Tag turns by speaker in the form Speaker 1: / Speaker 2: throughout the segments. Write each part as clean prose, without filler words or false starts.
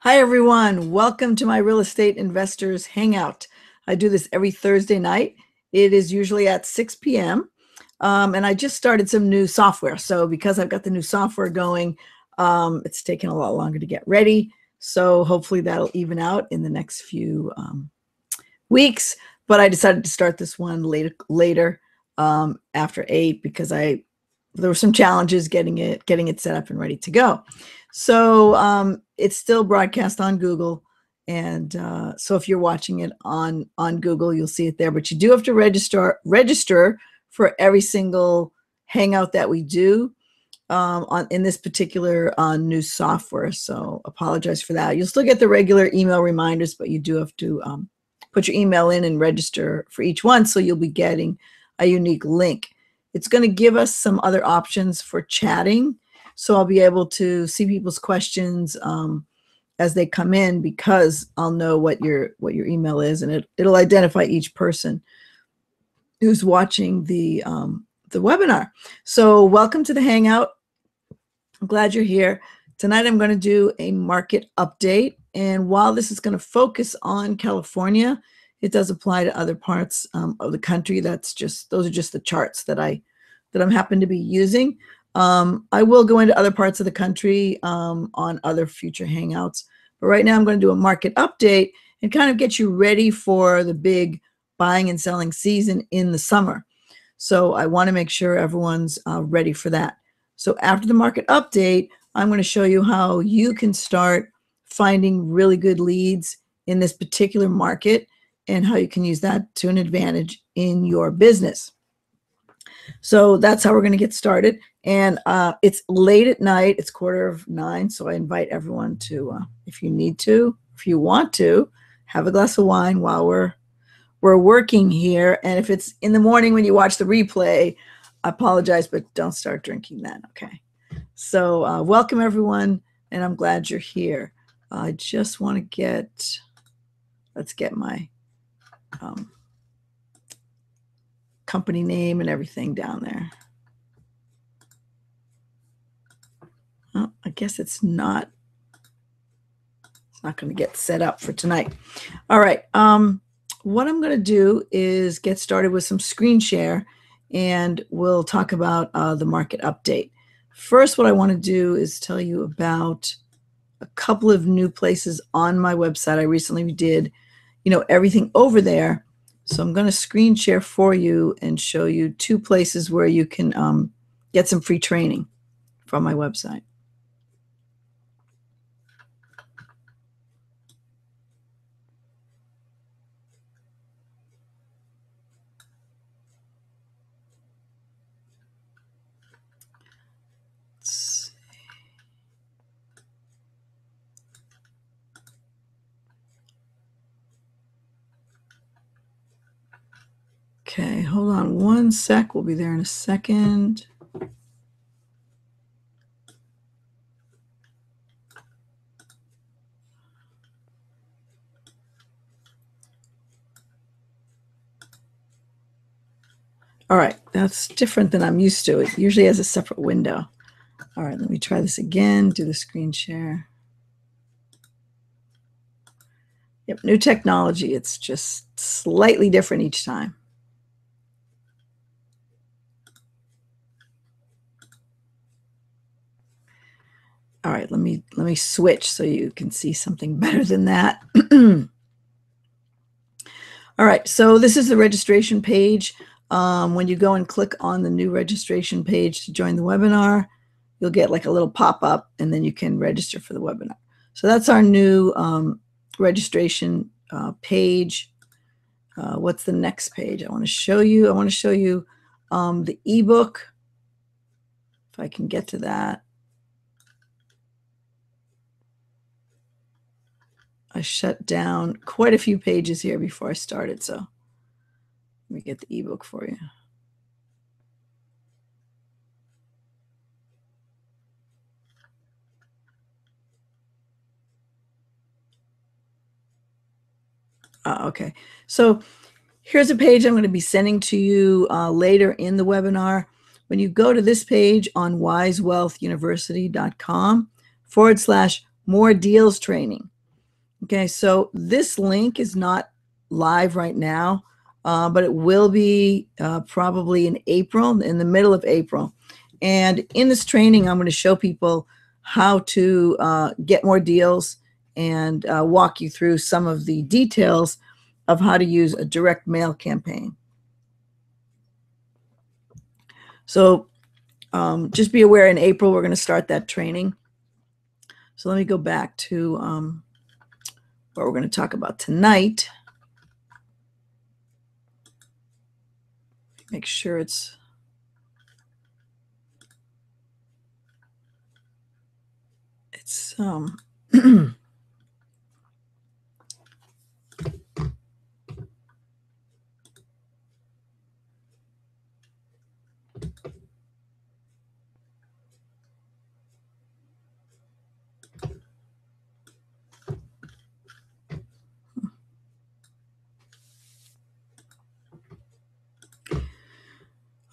Speaker 1: Hi, everyone. Welcome to my Real Estate Investors Hangout. I do this every Thursday night. It is usually at 6 p.m. And I just started some new software. So because I've got the new software going, it's taken a lot longer to get ready. So hopefully that'll even out in the next few weeks. But I decided to start this one later after 8 because there were some challenges getting it set up and ready to go. So it's still broadcast on Google. And so if you're watching it on Google, you'll see it there. But you do have to register for every single Hangout that we do in this particular new software. So apologize for that. You'll still get the regular email reminders, but you do have to put your email in and register for each one. So you'll be getting a unique link. It's going to give us some other options for chatting. So I'll be able to see people's questions as they come in, because I'll know what your email is, and it'll identify each person who's watching the webinar. So welcome to the Hangout. I'm glad you're here. Tonight I'm going to do a market update. And while this is going to focus on California, it does apply to other parts of the country. Those are just the charts that I'm happen to be using. I will go into other parts of the country on other future Hangouts. But right now I'm going to do a market update and kind of get you ready for the big buying and selling season in the summer. So I want to make sure everyone's ready for that. So after the market update, I'm going to show you how you can start finding really good leads in this particular market and how you can use that to an advantage in your business. So that's how we're going to get started. And it's late at night. It's 9:15. So I invite everyone to, if you want to, have a glass of wine while we're working here. And if it's in the morning when you watch the replay, I apologize, but don't start drinking then. Okay. So welcome, everyone. And I'm glad you're here. I just want to let's get my company name and everything down there. Well, I guess it's not going to get set up for tonight. All right. What I'm going to do is get started with some screen share, and we'll talk about the market update. First, what I want to do is tell you about a couple of new places on my website. I recently did, everything over there. So I'm going to screen share for you and show you two places where you can get some free training from my website. Okay, hold on one sec. We'll be there in a second. All right, that's different than I'm used to. It usually has a separate window. All right, let me try this again, do the screen share. Yep, new technology. It's just slightly different each time. All right, let me switch so you can see something better than that. All right, so this is the registration page. When you go and click on the new registration page to join the webinar, you'll get like a little pop-up, and then you can register for the webinar. So that's our new registration page. What's the next page I want to show you? I want to show you the ebook, if I can get to that. I shut down quite a few pages here before I started, so let me get the ebook for you. Okay, so here's a page I'm going to be sending to you later in the webinar. When you go to this page on wisewealthuniversity.com/more deals training, Okay, so this link is not live right now, but it will be probably in April, in the middle of April. And in this training, I'm going to show people how to get more deals and walk you through some of the details of how to use a direct mail campaign. So just be aware, in April, we're going to start that training. So let me go back to what we're going to talk about tonight. Make sure it's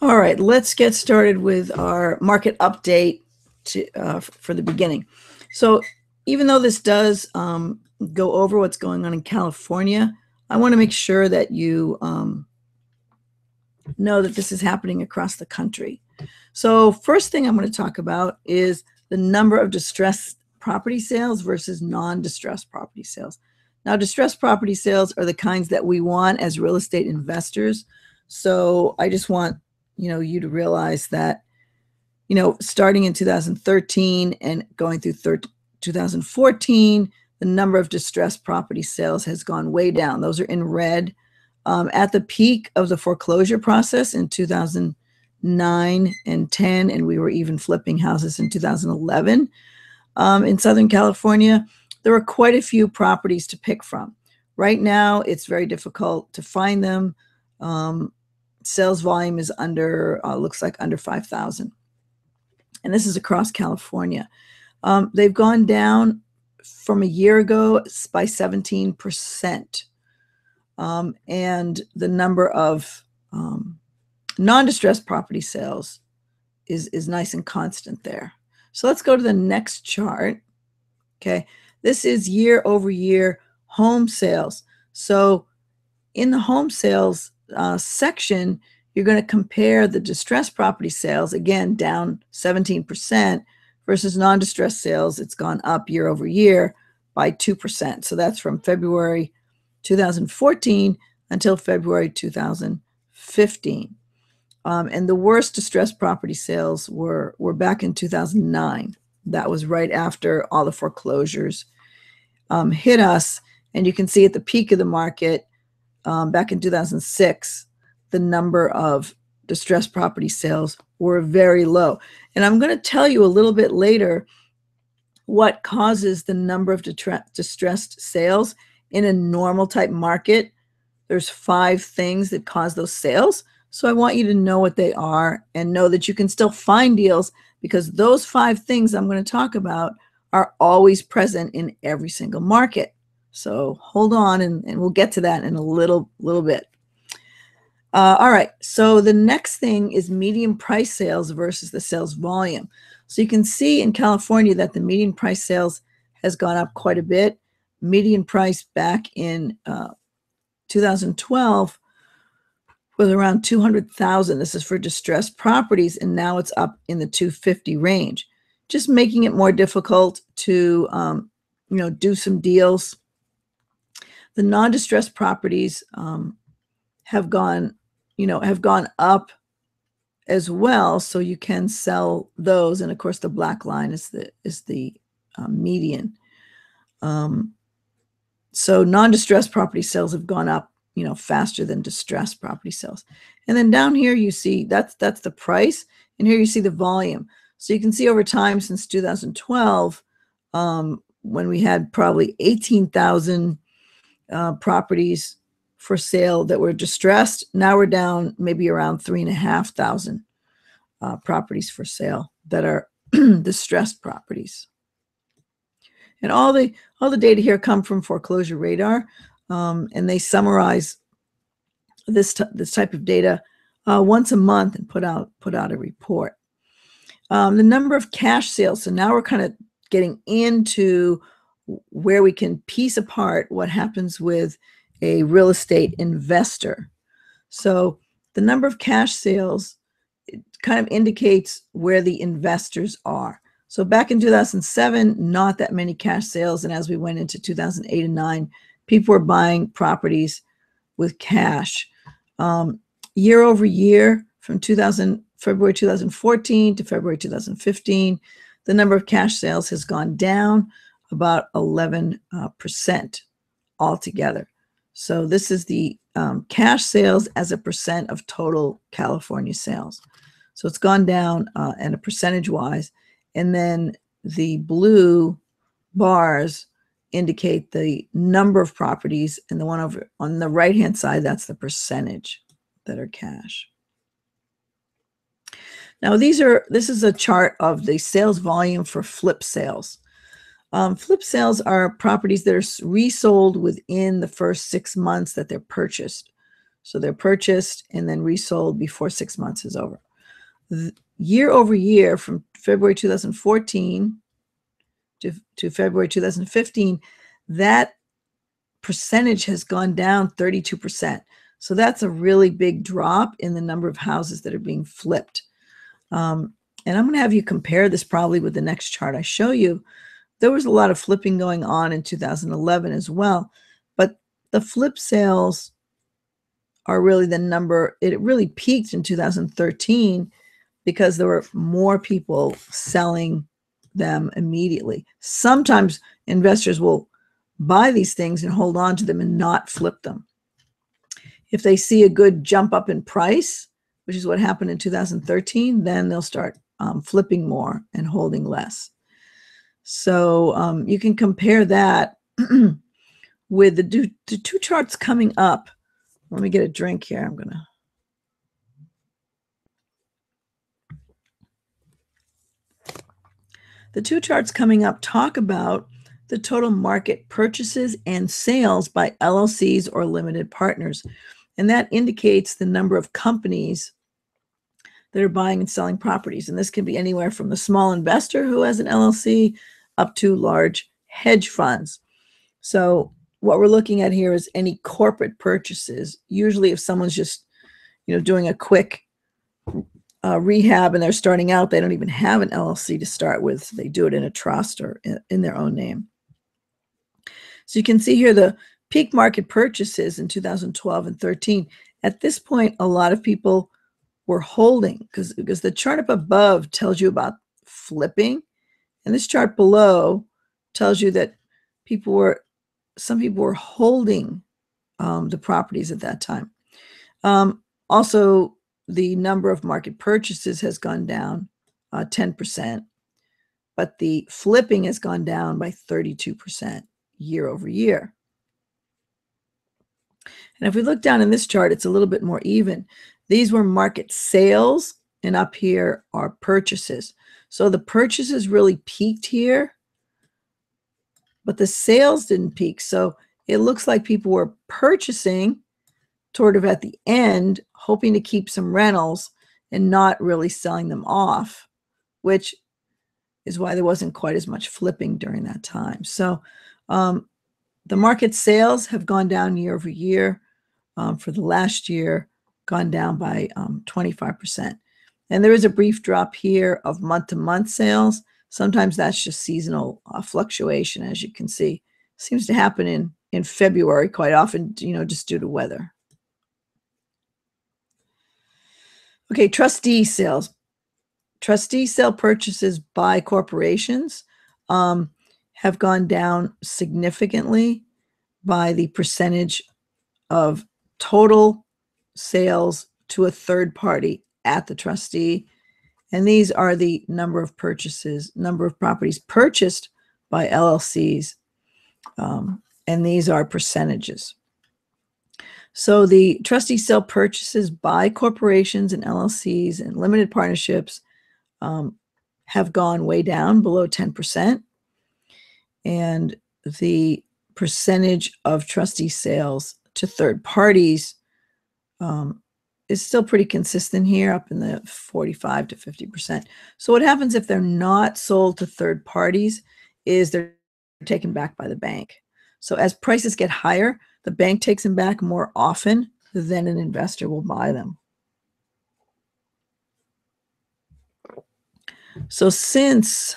Speaker 1: all right, let's get started with our market update for the beginning. So even though this does go over what's going on in California, I want to make sure that you know that this is happening across the country. So first thing I'm going to talk about is the number of distressed property sales versus non-distressed property sales. Now, distressed property sales are the kinds that we want as real estate investors. So I just want you to realize that, starting in 2013 and going through 2014, the number of distressed property sales has gone way down. Those are in red. At the peak of the foreclosure process in 2009 and 10, and we were even flipping houses in 2011, in Southern California, there were quite a few properties to pick from. Right now, it's very difficult to find them. Sales volume is looks like under 5,000. And this is across California. They've gone down from a year ago by 17%. And the number of non-distressed property sales is nice and constant there. So let's go to the next chart. Okay, this is year over year home sales. So in the home sales section, you're going to compare the distressed property sales, again, down 17%, versus non-distressed sales. It's gone up year over year by 2%. So that's from February 2014 until February 2015. And the worst distressed property sales were back in 2009. That was right after all the foreclosures hit us. And you can see at the peak of the market, back in 2006, the number of distressed property sales were very low. And I'm going to tell you a little bit later what causes the number of distressed sales in a normal type market. There's 5 things that cause those sales. So I want you to know what they are and know that you can still find deals, because those 5 things I'm going to talk about are always present in every single market. So hold on, and we'll get to that in a little bit. All right, so the next thing is median price sales versus the sales volume. So you can see in California that the median price sales has gone up quite a bit. Median price back in 2012 was around 200,000. This is for distressed properties, and now it's up in the 250 range, just making it more difficult to do some deals. The non-distressed properties have gone up as well, so you can sell those. And of course, the black line is the median. So non-distressed property sales have gone up, faster than distressed property sales. And then down here you see that's the price, and here you see the volume. So you can see over time since 2012, when we had probably 18,000 properties for sale that were distressed, now we're down maybe around 3,500 properties for sale that are distressed properties. And all the data here come from Foreclosure Radar, and they summarize this type of data once a month and put out a report. The number of cash sales. So now we're kind of getting into where we can piece apart what happens with a real estate investor. So the number of cash sales, it kind of indicates where the investors are. So back in 2007, not that many cash sales. And as we went into 2008 and 9, people were buying properties with cash. Year over year, from February 2014 to February 2015, the number of cash sales has gone down about 11% altogether. So this is the cash sales as a percent of total California sales. So it's gone down and a percentage wise. And then the blue bars indicate the number of properties, and the one over on the right hand side, that's the percentage that are cash. Now this is a chart of the sales volume for flip sales. Flip sales are properties that are resold within the first 6 months that they're purchased. So they're purchased and then resold before 6 months is over. Year over year, from February 2014 to February 2015, that percentage has gone down 32%. So that's a really big drop in the number of houses that are being flipped. And I'm going to have you compare this probably with the next chart I show you. There was a lot of flipping going on in 2011 as well, but the flip sales are really the number. It really peaked in 2013 because there were more people selling them immediately. Sometimes investors will buy these things and hold on to them and not flip them. If they see a good jump up in price, which is what happened in 2013, then they'll start flipping more and holding less. So you can compare that with the two charts coming up. Let me get a drink here. The two charts coming up talk about the total market purchases and sales by LLCs or limited partners. And that indicates the number of companies that are buying and selling properties. And this can be anywhere from the small investor who has an LLC up to large hedge funds. So what we're looking at here is any corporate purchases. Usually if someone's just, doing a quick rehab and they're starting out, they don't even have an LLC to start with. So they do it in a trust or in their own name. So you can see here the peak market purchases in 2012 and 13. At this point, a lot of people were holding because the chart up above tells you about flipping, and this chart below tells you that some people were holding the properties at that time. Also, the number of market purchases has gone down 10%, but the flipping has gone down by 32% year over year. And if we look down in this chart, it's a little bit more even. These were market sales, and up here are purchases. So the purchases really peaked here, but the sales didn't peak. So it looks like people were purchasing sort of at the end, hoping to keep some rentals and not really selling them off, which is why there wasn't quite as much flipping during that time. So the market sales have gone down year over year. For the last year, gone down by 25%. And there is a brief drop here of month-to-month sales. Sometimes that's just seasonal fluctuation, as you can see. Seems to happen in February quite often, just due to weather. Okay, trustee sales. Trustee sale purchases by corporations have gone down significantly by the percentage of total sales to a third party at the trustee. And these are the number of properties purchased by LLCs. And these are percentages. So the trustee sale purchases by corporations and LLCs and limited partnerships have gone way down below 10%. And the percentage of trustee sales to third parties is still pretty consistent here, up in the 45 to 50%. So what happens if they're not sold to third parties is they're taken back by the bank. So as prices get higher, the bank takes them back more often than an investor will buy them. So since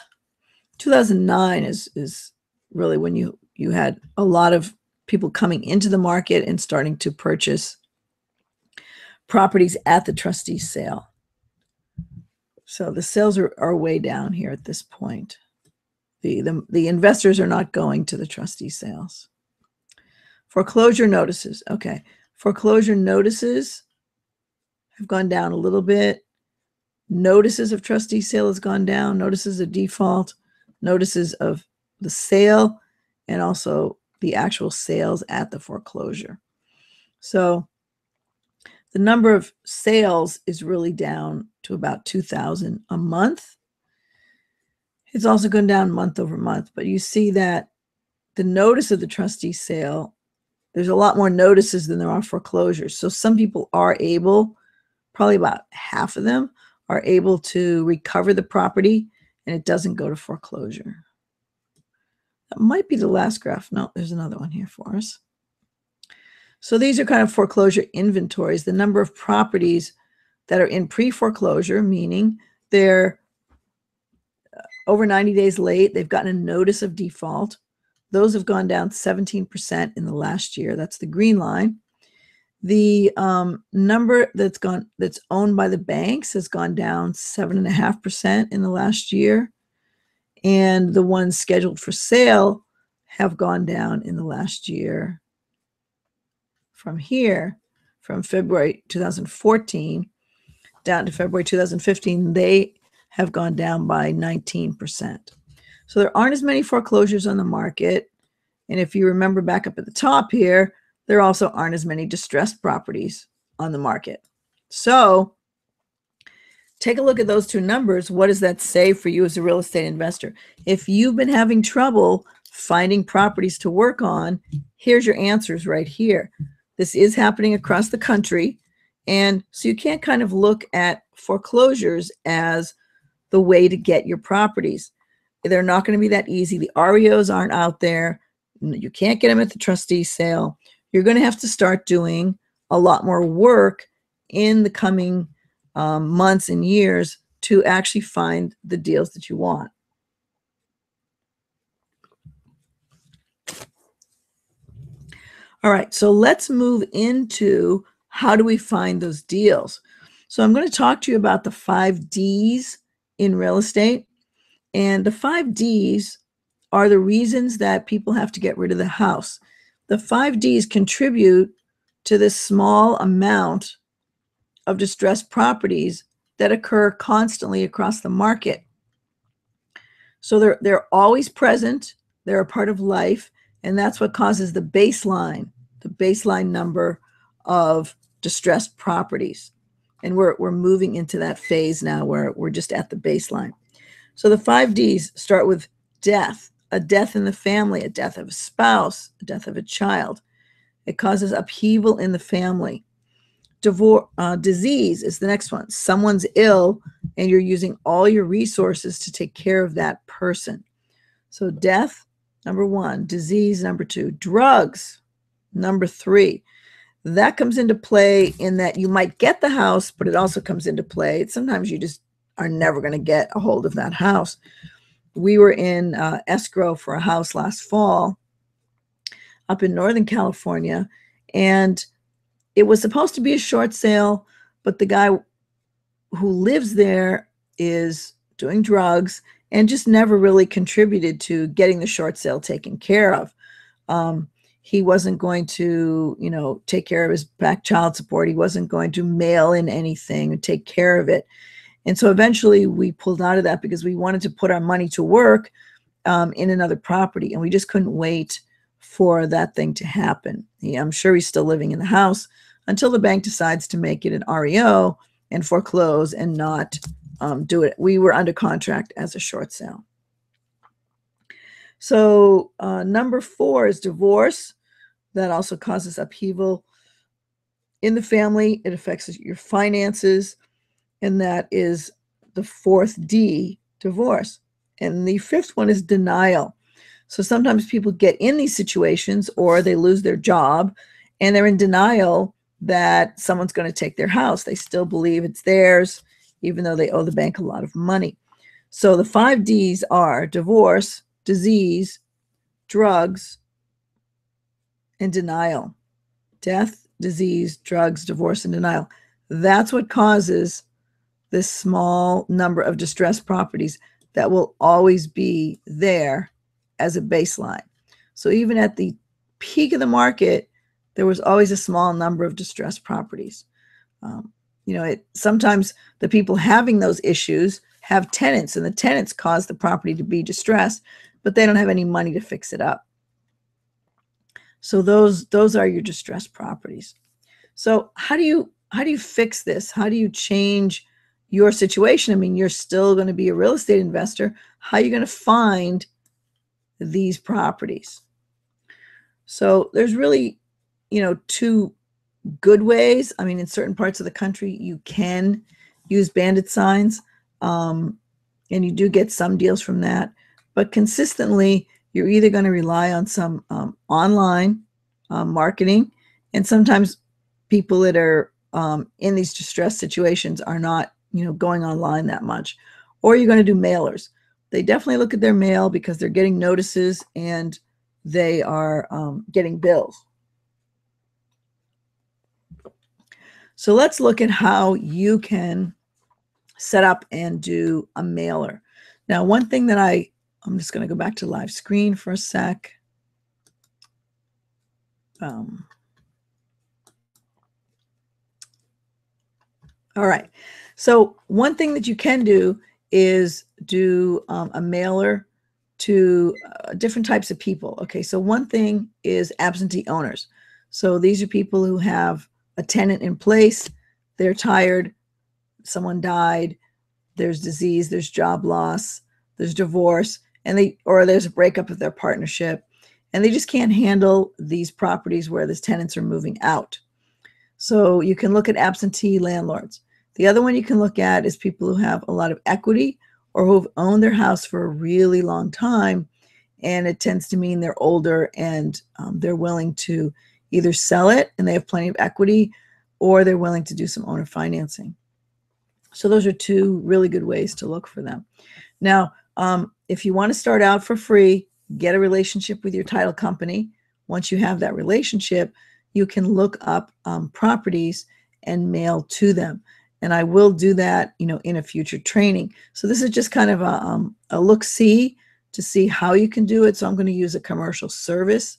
Speaker 1: 2009 is really when you had a lot of people coming into the market and starting to purchase properties at the trustee sale. So the sales are way down here at this point. The investors are not going to the trustee sales. Foreclosure notices. Okay. Foreclosure notices have gone down a little bit. Notices of trustee sale has gone down. Notices of default, notices of the sale, and also the actual sales at the foreclosure. So the number of sales is really down to about 2,000 a month. It's also gone down month over month, but you see that the notice of the trustee sale, there's a lot more notices than there are foreclosures. So some people are able, probably about half of them, are able to recover the property and it doesn't go to foreclosure. That might be the last graph. No, there's another one here for us. So these are kind of foreclosure inventories, the number of properties that are in pre-foreclosure, meaning they're over 90 days late, they've gotten a notice of default. Those have gone down 17% in the last year. That's the green line. The number that's owned by the banks has gone down 7.5% in the last year. And the ones scheduled for sale have gone down in the last year. From here, from February 2014 down to February 2015, they have gone down by 19%. So there aren't as many foreclosures on the market. And if you remember back up at the top here, there also aren't as many distressed properties on the market. So take a look at those two numbers. What does that say for you as a real estate investor? If you've been having trouble finding properties to work on, here's your answers right here. This is happening across the country. And so you can't kind of look at foreclosures as the way to get your properties. They're not going to be that easy. The REOs aren't out there. You can't get them at the trustee sale. You're going to have to start doing a lot more work in the coming months and years to actually find the deals that you want. All right, so let's move into how do we find those deals. So I'm going to talk to you about the 5 Ds in real estate. And the 5 Ds are the reasons that people have to get rid of the house. The 5 Ds contribute to this small amount of distressed properties that occur constantly across the market. So they're always present. They're a part of life. And that's what causes the baseline number of distressed properties. And we're moving into that phase now where we're just at the baseline. So the 5 Ds start with death, a death in the family, a death of a spouse, a death of a child. It causes upheaval in the family. Disease is the next one. Someone's ill and you're using all your resources to take care of that person. So death, number 1. Disease, number 2. Drugs, number 3. That comes into play in that you might get the house, but it also comes into play. Sometimes you just are never going to get a hold of that house. We were in escrow for a house last fall up in Northern California, and it was supposed to be a short sale, but the guy who lives there is doing drugs and just never really contributed to getting the short sale taken care of. He wasn't going to, take care of his back child support. He wasn't going to mail in anything and take care of it. And so eventually we pulled out of that because we wanted to put our money to work in another property, and we just couldn't wait for that thing to happen. I'm sure he's still living in the house until the bank decides to make it an REO and foreclose and not do it. We were under contract as a short sale. So number 4 is divorce. That also causes upheaval in the family. It affects your finances. And that is the 4th D, divorce. And the 5th one is denial. So sometimes people get in these situations or they lose their job and they're in denial that someone's going to take their house. They still believe it's theirs, even though they owe the bank a lot of money. So the 5 Ds are divorce, disease, drugs, and denial. Death, disease, drugs, divorce, and denial. That's what causes this small number of distressed properties that will always be there as a baseline. So even at the peak of the market, there was always a small number of distressed properties. Sometimes the people having those issues have tenants, and the tenants cause the property to be distressed, but they don't have any money to fix it up. So those are your distressed properties. So how do you fix this? How do you change your situation? I mean, you're still going to be a real estate investor. How are you going to find these properties? So there's really, 2 good ways. I mean, in certain parts of the country, you can use bandit signs, and you do get some deals from that. But consistently, you're either going to rely on some online marketing, and sometimes people that are in these distressed situations are not, going online that much, or you're going to do mailers. They definitely look at their mail because they're getting notices and they are getting bills. So let's look at how you can set up and do a mailer. Now, one thing that I'm just going to go back to live screen for a sec. All right. So one thing that you can do is do a mailer to different types of people. Okay, so one thing is absentee owners. So these are people who have a tenant in place. They're tired. Someone died. There's disease. There's job loss. There's divorce, or there's a breakup of their partnership, and they just can't handle these properties where the tenants are moving out. So you can look at absentee landlords. The other one you can look at is people who have a lot of equity or who've owned their house for a really long time, and it tends to mean they're older and they're willing to either sell it and they have plenty of equity, or they're willing to do some owner financing. So those are 2 really good ways to look for them. Now, if you want to start out for free, get a relationship with your title company. Once you have that relationship, you can look up properties and mail to them. And I will do that, in a future training. So this is just kind of a look-see to see how you can do it. So I'm going to use a commercial service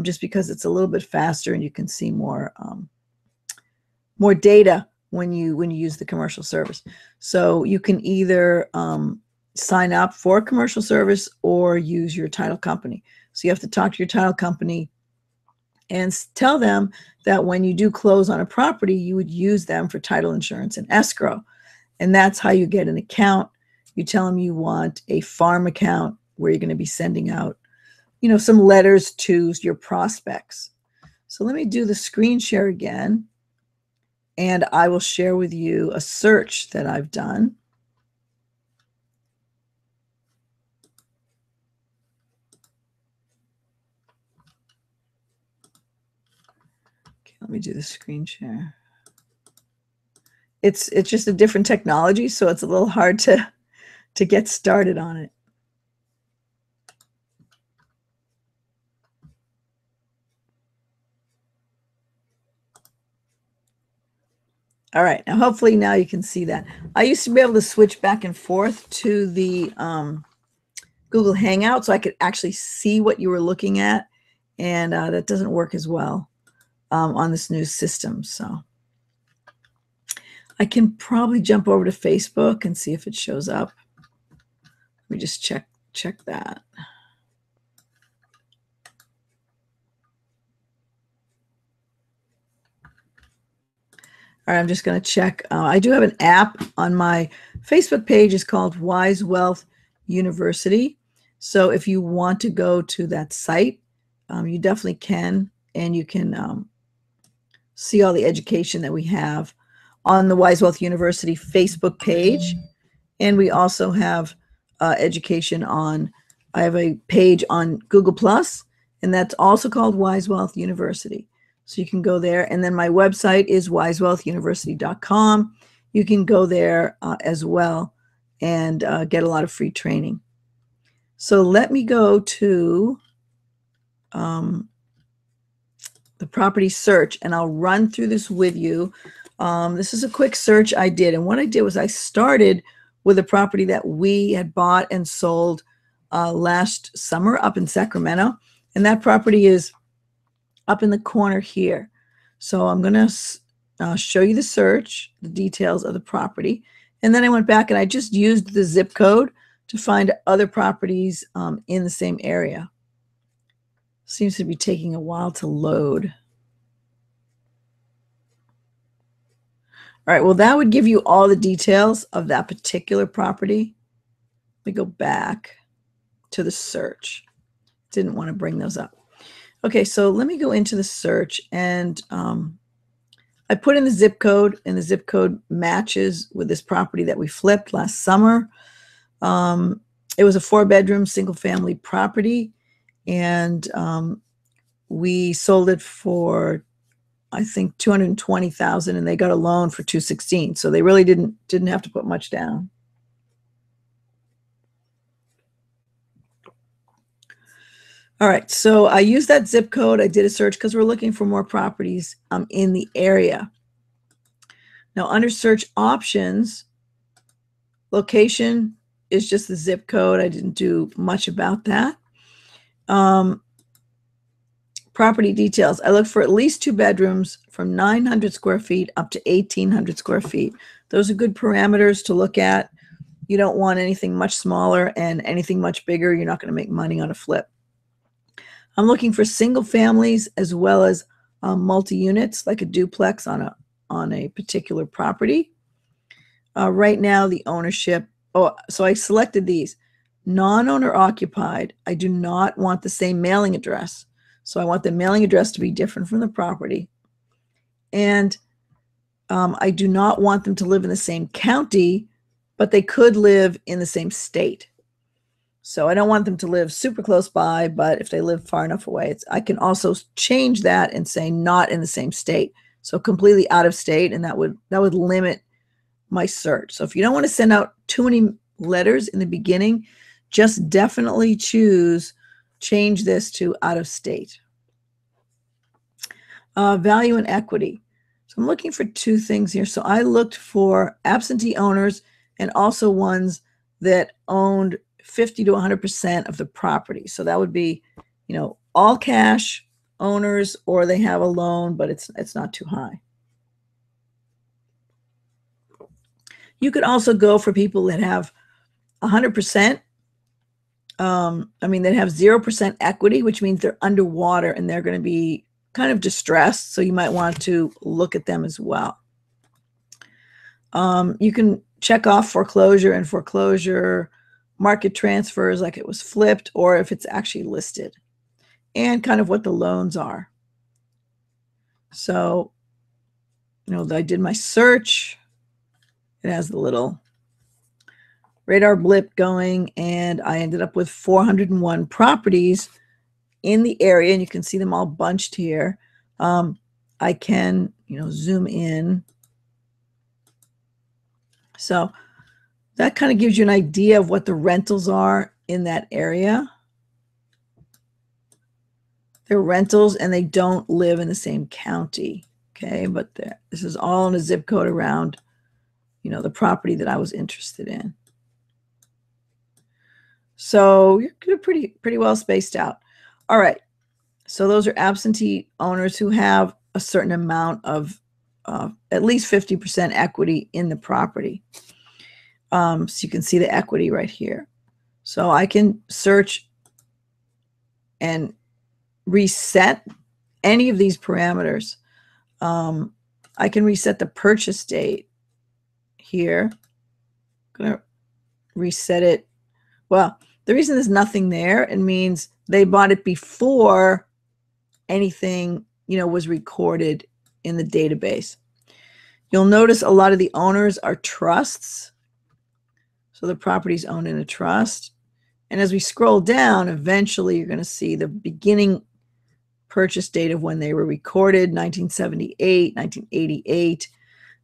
Speaker 1: just because it's a little bit faster and you can see more data when you use the commercial service. So you can either sign up for a commercial service or use your title company. So you have to talk to your title company and tell them that when you do close on a property, you would use them for title insurance and escrow. And that's how you get an account. You tell them you want a farm account where you're going to be sending out, some letters to your prospects. So let me do the screen share again, and I will share with you a search that I've done. Let me do the screen share. It's just a different technology, so it's a little hard to get started on it. All right, now hopefully now you can see that. I used to be able to switch back and forth to the Google Hangout so I could actually see what you were looking at, and that doesn't work as well on this new system. So I can probably jump over to Facebook and see if it shows up. Let me just check that. All right, I'm just going to check. I do have an app on my Facebook page. It's called Wise Wealth University. So if you want to go to that site, you definitely can, and you can see all the education that we have on the Wise Wealth University Facebook page. And we also have education on I have a page on Google Plus, and that's also called Wise Wealth University. So you can go there. And then my website is wisewealthuniversity.com. You can go there as well and get a lot of free training. So let me go to the property search, and I'll run through this with you. This is a quick search I did. And what I did was I started with a property that we had bought and sold last summer up in Sacramento. And that property is up in the corner here. So I'm going to show you the search, the details of the property. And then I went back and I just used the zip code to find other properties in the same area. Seems to be taking a while to load. All right, well, that would give you all the details of that particular property. Let me go back to the search. Didn't want to bring those up. Okay, so let me go into the search, and I put in the zip code, and the zip code matches with this property that we flipped last summer. It was a 4-bedroom, single-family property, and we sold it for, I think, $220,000, and they got a loan for $216,000. So they really didn't have to put much down. All right, so I used that zip code. I did a search because we're looking for more properties in the area. Now, under search options, location is just the zip code. I didn't do much about that. Property details. I look for at least 2 bedrooms from 900 square feet up to 1,800 square feet. Those are good parameters to look at. You don't want anything much smaller, and anything much bigger, you're not going to make money on a flip. I'm looking for single families as well as multi-units, like a duplex on a particular property. Right now, the ownership, so I selected these. Non-owner occupied. I do not want the same mailing address. So I want the mailing address to be different from the property. And I do not want them to live in the same county, but they could live in the same state. So I don't want them to live super close by, but if they live far enough away, I can also change that and say not in the same state. So completely out of state, and that would limit my search. So if you don't want to send out too many letters in the beginning, just definitely change this to out of state. Value and equity. So I'm looking for 2 things here. So I looked for absentee owners and also ones that owned 50 to 100% of the property. So that would be, all cash owners, or they have a loan, but it's not too high. You could also go for people that have 100%. They have 0% equity, which means they're underwater and they're going to be kind of distressed. So you might want to look at them as well. You can check off foreclosure and foreclosure, market transfers, like it was flipped, or if it's actually listed, and kind of what the loans are. So, I did my search. It has the little radar blip going, and I ended up with 401 properties in the area, and you can see them all bunched here. I can, zoom in. So that kind of gives you an idea of what the rentals are in that area. They're rentals, and they don't live in the same county, okay? But this is all in a zip code around, the property that I was interested in. So you're pretty well spaced out. All right. So those are absentee owners who have a certain amount of at least 50% equity in the property. So you can see the equity right here. So I can search and reset any of these parameters. I can reset the purchase date here. I'm going to reset it. Well, the reason there's nothing there, it means they bought it before anything, was recorded in the database. You'll notice a lot of the owners are trusts. So the property's owned in a trust. And as we scroll down, eventually you're going to see the beginning purchase date of when they were recorded, 1978, 1988.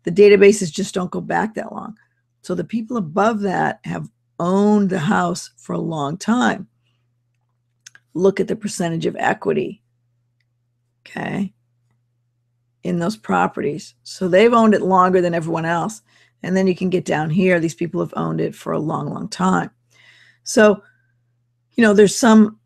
Speaker 1: The databases just don't go back that long. So the people above that have owned the house for a long time. Look at the percentage of equity, okay, in those properties. So they've owned it longer than everyone else. And then you can get down here. These people have owned it for a long, long time. So, you know, there's some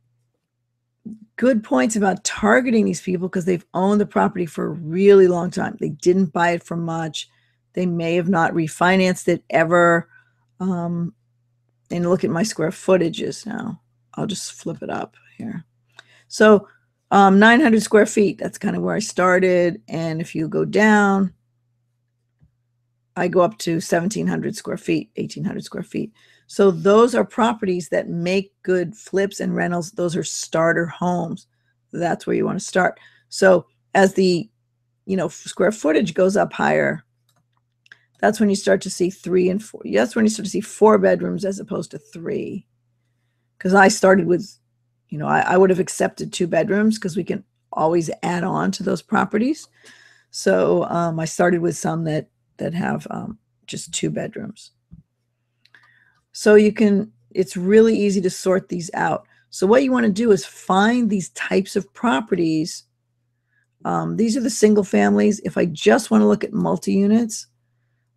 Speaker 1: good points about targeting these people because they've owned the property for a really long time. They didn't buy it for much. They may have not refinanced it ever. And look at my square footages now. I'll just flip it up here. So 900 square feet, that's kind of where I started. And if you go down, I go up to 1,700 square feet, 1,800 square feet. So those are properties that make good flips and rentals. Those are starter homes. That's where you want to start. So as the, you know, square footage goes up higher, that's when you start to see 3 and 4. That's when you start to see 4 bedrooms as opposed to 3. Because I started with, you know, I would have accepted 2 bedrooms because we can always add on to those properties. So I started with some that have just 2 bedrooms. So you can, it's really easy to sort these out. So what you want to do is find these types of properties. These are the single families. If I just want to look at multi-units,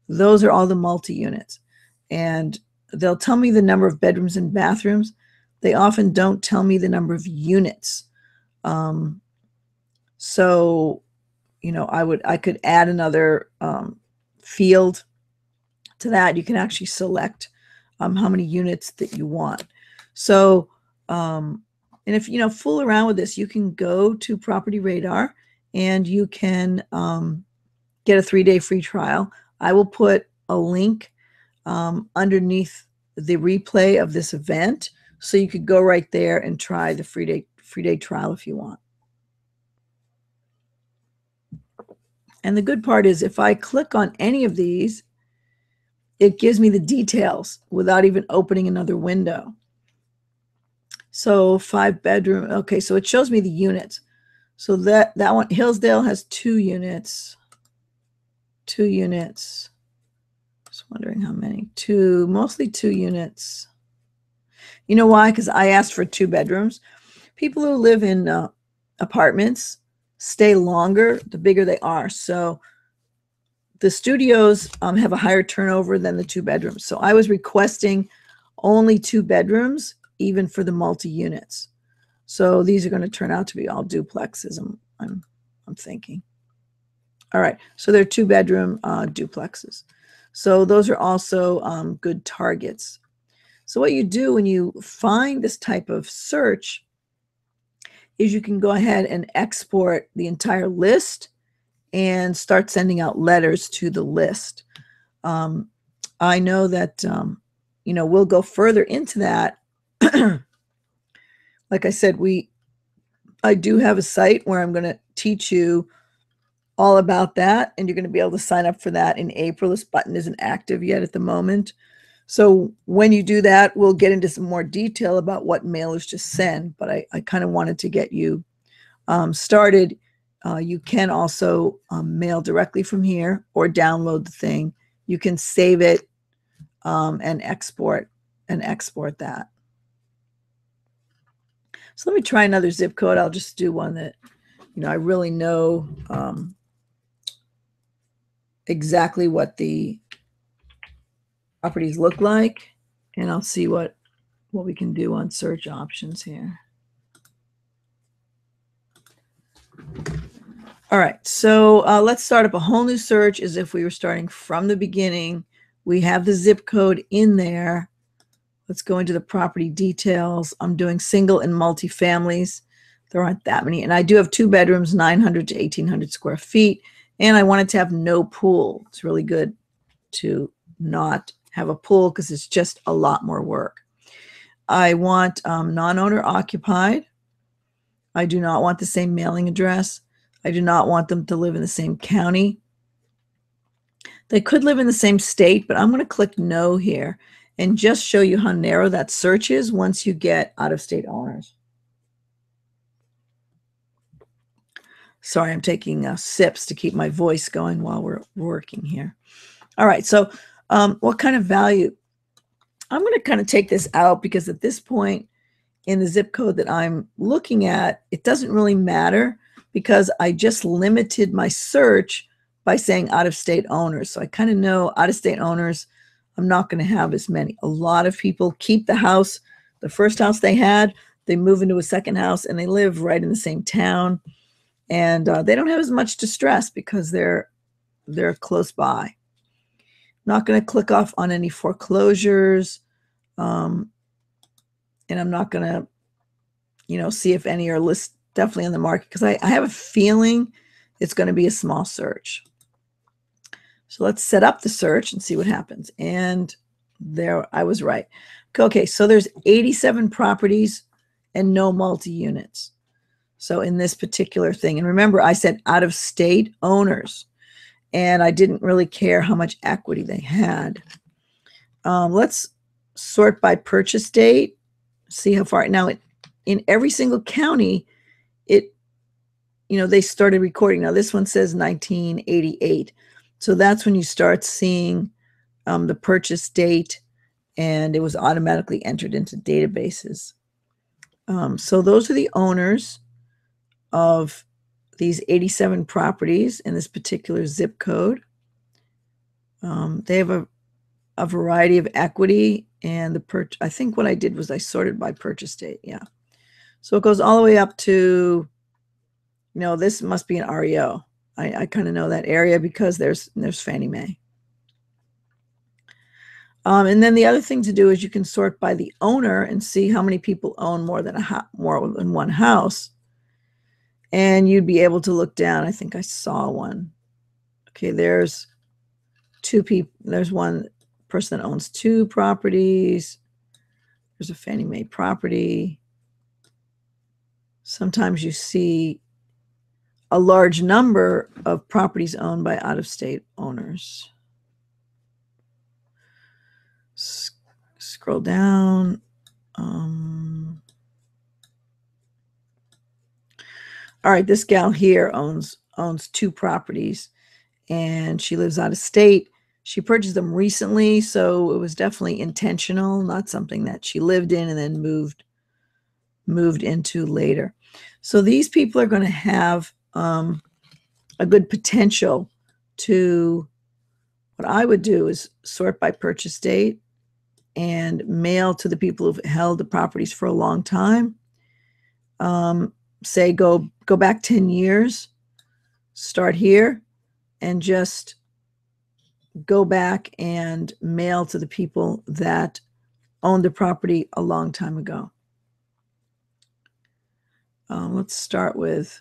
Speaker 1: those are all the multi-units. And they'll tell me the number of bedrooms and bathrooms. They often don't tell me the number of units. So, you know, I could add another field to that. You can actually select how many units that you want. So, and if, you know, fool around with this, you can go to Property Radar and you can get a 3-day free trial. I will put a link underneath the replay of this event, so you could go right there and try the free day trial if you want. And the good part is if I click on any of these, it gives me the details without even opening another window. So 5 bedroom, okay, so it shows me the units. So that one, Hillsdale has 2 units. 2 units. Just wondering how many. 2, mostly 2 units. You know why? Because I asked for 2 bedrooms. People who live in apartments stay longer the bigger they are. So the studios have a higher turnover than the 2 bedrooms. So I was requesting only 2 bedrooms, even for the multi-units. So these are going to turn out to be all duplexes, I'm thinking. All right, so they're 2-bedroom duplexes. So those are also good targets. So what you do when you find this type of search is you can go ahead and export the entire list and start sending out letters to the list. I know that, you know, we'll go further into that. Like I said, I do have a site where I'm going to teach you all about that, and you're going to be able to sign up for that in April. This button isn't active yet at the moment. So when you do that, we'll get into some more detail about what mailers to send, but I kind of wanted to get you started. You can also mail directly from here or download the thing. You can save it and export that. So let me try another zip code. I'll just do one that, you know, I really know exactly what the properties look like, and I'll see what we can do on search options here. All right, so let's start up a whole new search as if we were starting from the beginning. We have the zip code in there. Let's go into the property details. I'm doing single and multi-families. There aren't that many, and I do have 2 bedrooms, 900 to 1,800 square feet, and I wanted to have no pool. It's really good to not have a pool because it's just a lot more work. I want non-owner occupied. I do not want the same mailing address. I do not want them to live in the same county. They could live in the same state, but I'm going to click no here. and just show you how narrow that search is once you get out-of-state owners. Sorry, I'm taking sips to keep my voice going while we're working here. All right, so what kind of value? I'm going to kind of take this out because at this point in the zip code that I'm looking at, it doesn't really matter because I just limited my search by saying out-of-state owners. So I kind of know out-of-state owners, I'm not going to have as many. A lot of people keep the house, the first house they had, they move into a second house and they live right in the same town. And they don't have as much distress because they're close by. Not going to click off on any foreclosures. And I'm not going to, see if any are definitely on the market because I have a feeling it's going to be a small search. So let's set up the search and see what happens. And there, I was right. Okay, so there's 87 properties and no multi-units. So in this particular thing, and remember I said out-of-state owners, and I didn't really care how much equity they had. Let's sort by purchase date, see how far. Now, in every single county, they started recording. Now, this one says 1988. So that's when you start seeing the purchase date, and it was automatically entered into databases. So those are the owners of these 87 properties in this particular zip code. They have a variety of equity, and I think what I did was I sorted by purchase date. Yeah. So it goes all the way up to, this must be an REO. I kind of know that area because there's Fannie Mae. And then the other thing to do is you can sort by the owner and see how many people own more than one house. And you'd be able to look down. I think I saw one. Okay, there's two people. There's one person that owns two properties. There's a Fannie Mae property. Sometimes you see a large number of properties owned by out-of-state owners. Scroll down. All right, this gal here owns two properties, and she lives out of state. She purchased them recently, so it was definitely intentional, not something that she lived in and then moved into later. So these people are going to have a good potential to, what I would do is sort by purchase date and mail to the people who've held the properties for a long time. Say go back 10 years, start here, and just go back and mail to the people that owned the property a long time ago. Let's start with,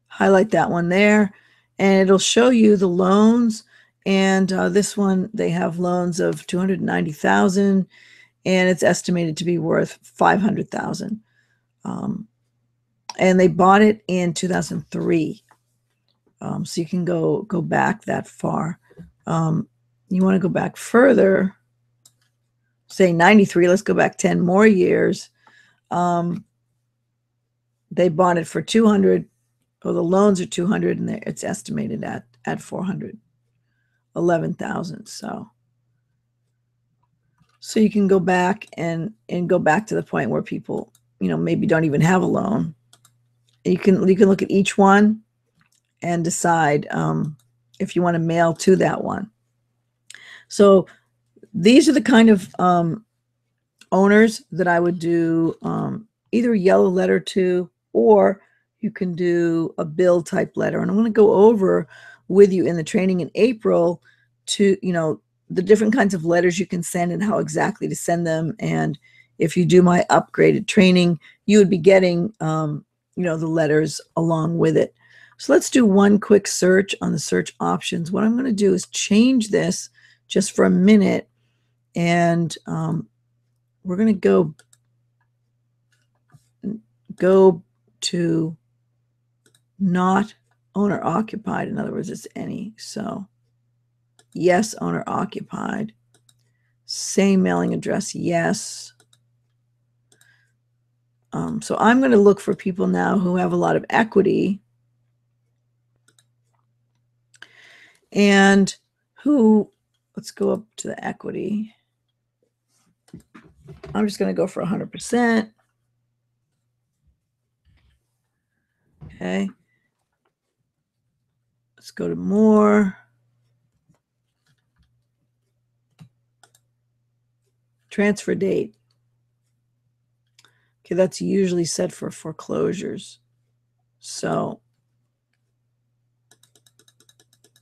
Speaker 1: highlight that one there, and it'll show you the loans. And this one, they have loans of $290,000, and it's estimated to be worth $500,000. And they bought it in 2003. So you can go back that far. You want to go back further, say 93. Let's go back 10 more years. They bought it for 200. Well, the loans are 200, and it's estimated at 411,000. So you can go back and go back to the point where people, maybe don't even have a loan. You can look at each one and decide if you want to mail to that one. So these are the kind of owners that I would do either a yellow letter to, or you can do a bill type letter. And I'm going to go over with you in the training in April to, the different kinds of letters you can send and how exactly to send them. And if you do my upgraded training, you would be getting, the letters along with it. So let's do one quick search on the search options. What I'm going to do is change this just for a minute, and we're going to go to not owner occupied. In other words, it's any. So Yes, owner occupied. Same mailing address, yes. So I'm going to look for people now who have a lot of equity and who, let's go up to the equity. I'm just going to go for 100%. Okay. Let's go to more. Transfer date. Okay, that's usually set for foreclosures. So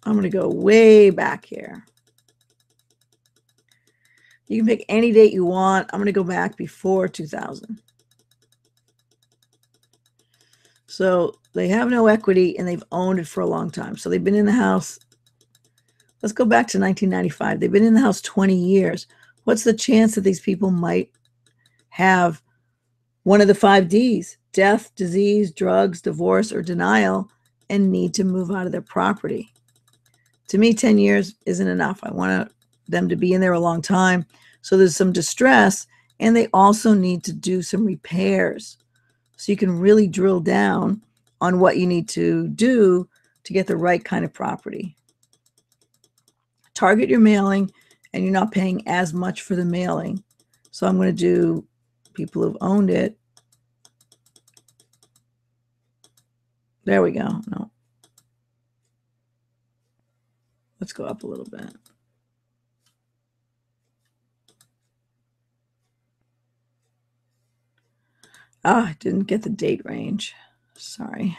Speaker 1: I'm going to go way back here. You can pick any date you want. I'm going to go back before 2000. So they have no equity and they've owned it for a long time. So they've been in the house. Let's go back to 1995. They've been in the house 20 years. What's the chance that these people might have one of the 5 Ds: death, disease, drugs, divorce, or denial, and need to move out of their property? To me, 10 years isn't enough. I want them to be in there a long time. So there's some distress, and they also need to do some repairs. So you can really drill down on what you need to do to get the right kind of property. Target your mailing, and you're not paying as much for the mailing. So I'm going to do people who've owned it. There we go. No. Let's go up a little bit. I didn't get the date range. Sorry.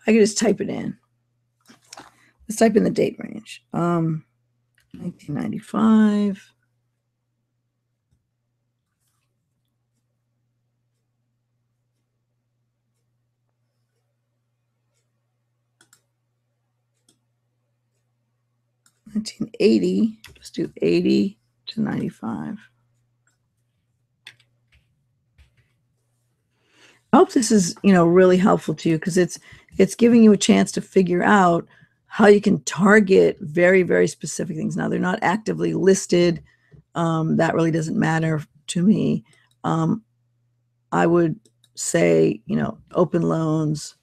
Speaker 1: I can just type it in. Let's type in the date range. 1995. $1980. Let's do 80 to 95. I hope this is, really helpful to you, because it's giving you a chance to figure out how you can target very, very specific things. Now, they're not actively listed. That really doesn't matter to me. I would say, open loans.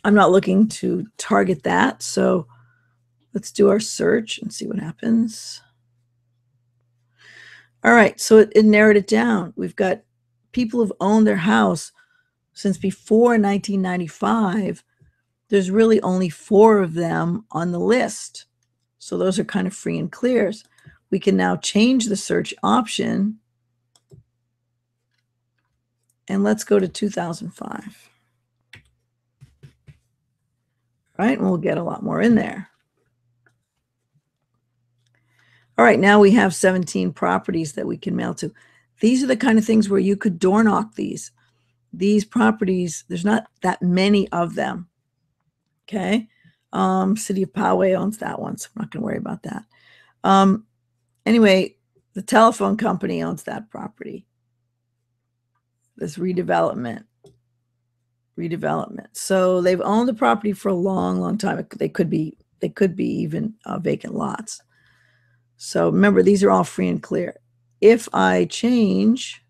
Speaker 1: I'm not looking to target that. So let's do our search and see what happens. All right. So it narrowed it down. We've got people who've owned their house since before 1995. There's really only 4 of them on the list. So those are kind of free and clears. We can now change the search option. And let's go to 2005. Right? And we'll get a lot more in there. All right, now we have 17 properties that we can mail to. These are the kind of things where you could door knock these. These properties, there's not that many of them. Okay. City of Poway owns that one, so I'm not going to worry about that. Anyway, the telephone company owns that property. This redevelopment. So they've owned the property for a long, long time. They could be even vacant lots. So remember, these are all free and clear. If I change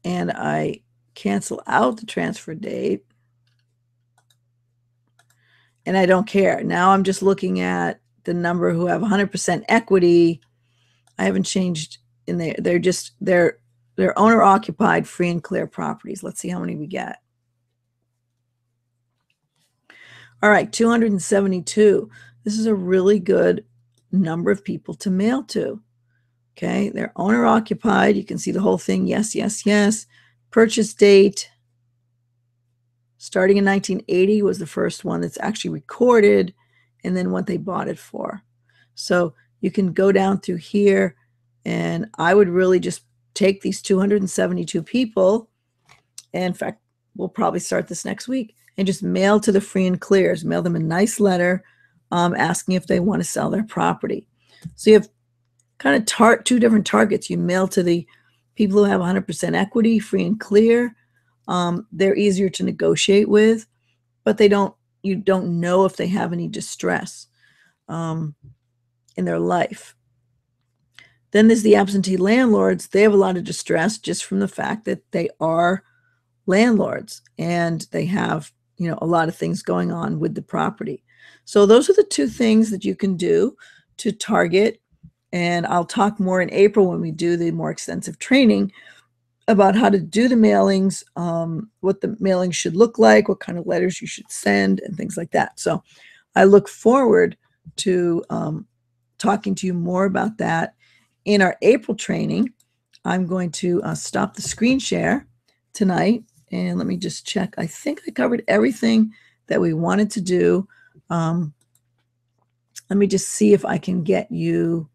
Speaker 1: and I cancel out the transfer date, and I don't care. Now I'm just looking at the number who have 100% equity. I haven't changed in there. They're owner occupied, free and clear properties. Let's see how many we get. All right, 272. This is a really good number of people to mail to. Okay, they're owner occupied. You can see the whole thing. Yes, yes, yes. Purchase date starting in 1980 was the first one that's actually recorded, and then what they bought it for. So you can go down through here, and I would really just take these 272 people, and in fact, we'll probably start this next week, and just mail to the free and clears. Mail them a nice letter asking if they want to sell their property. So you have kind of 2 different targets. You mail to the people who have 100% equity, free and clear. They're easier to negotiate with, but you don't know if they have any distress in their life. Then there's the absentee landlords. They have a lot of distress just from the fact that they are landlords and they have, a lot of things going on with the property. So those are the two things that you can do to target. And I'll talk more in April when we do the more extensive training about how to do the mailings, what the mailings should look like, what kind of letters you should send, and things like that. So I look forward to talking to you more about that in our April training. I'm going to stop the screen share tonight, and let me just check. I think I covered everything that we wanted to do. Let me just see if I can get you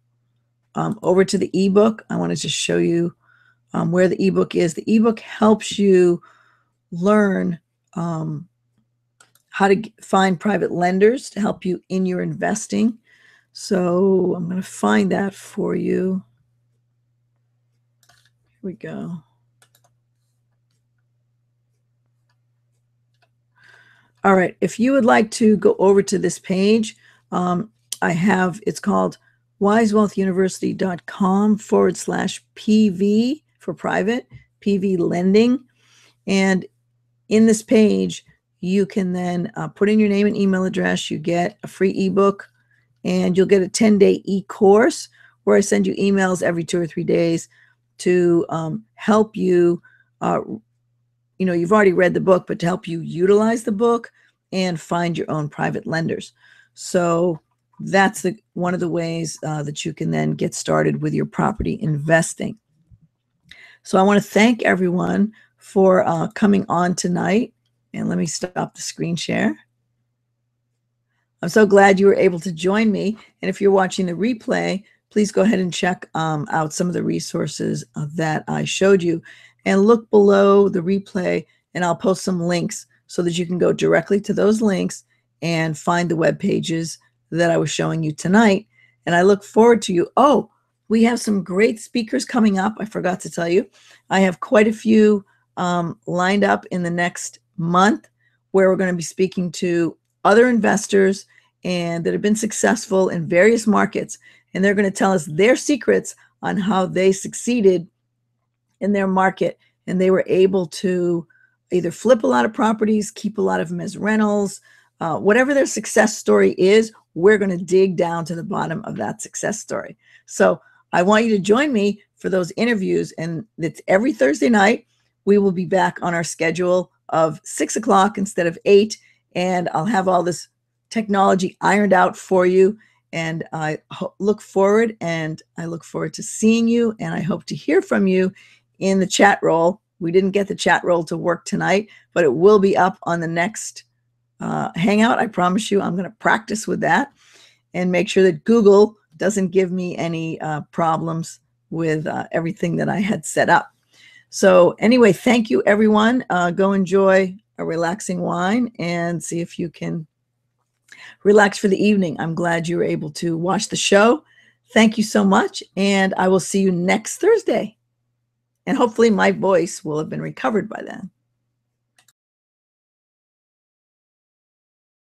Speaker 1: over to the ebook. I want to just show you where the ebook is. The ebook helps you learn how to find private lenders to help you in your investing. So I'm going to find that for you. Here we go. All right. If you would like to go over to this page, it's called wisewealthuniversity.com/PV for private, PV lending. And in this page, you can then put in your name and email address. You get a free ebook, and you'll get a 10-day e-course where I send you emails every 2 or 3 days to help you. You've already read the book, but to help you utilize the book and find your own private lenders. So that's one of the ways that you can then get started with your property investing. So I want to thank everyone for coming on tonight. And let me stop the screen share. I'm so glad you were able to join me. And if you're watching the replay, please go ahead and check out some of the resources that I showed you. And look below the replay, and I'll post some links so that you can go directly to those links and find the web pages that I was showing you tonight. And I look forward to you. Oh, we have some great speakers coming up. I forgot to tell you. I have quite a few lined up in the next month where we're going to be speaking to other investors and that have been successful in various markets. And they're going to tell us their secrets on how they succeeded in their market, and they were able to either flip a lot of properties, keep a lot of them as rentals, whatever their success story is, we're going to dig down to the bottom of that success story. So I want you to join me for those interviews, and it's every Thursday night. We will be back on our schedule of 6 o'clock instead of 8, and I'll have all this technology ironed out for you. And I look forward to seeing you, and I hope to hear from you in the chat roll. We didn't get the chat roll to work tonight, but it will be up on the next Hangout. I promise you, I'm going to practice with that and make sure that Google doesn't give me any problems with everything that I had set up. So anyway, thank you, everyone. Go enjoy a relaxing wine and see if you can relax for the evening. I'm glad you were able to watch the show. Thank you so much, and I will see you next Thursday. And hopefully my voice will have been recovered by then.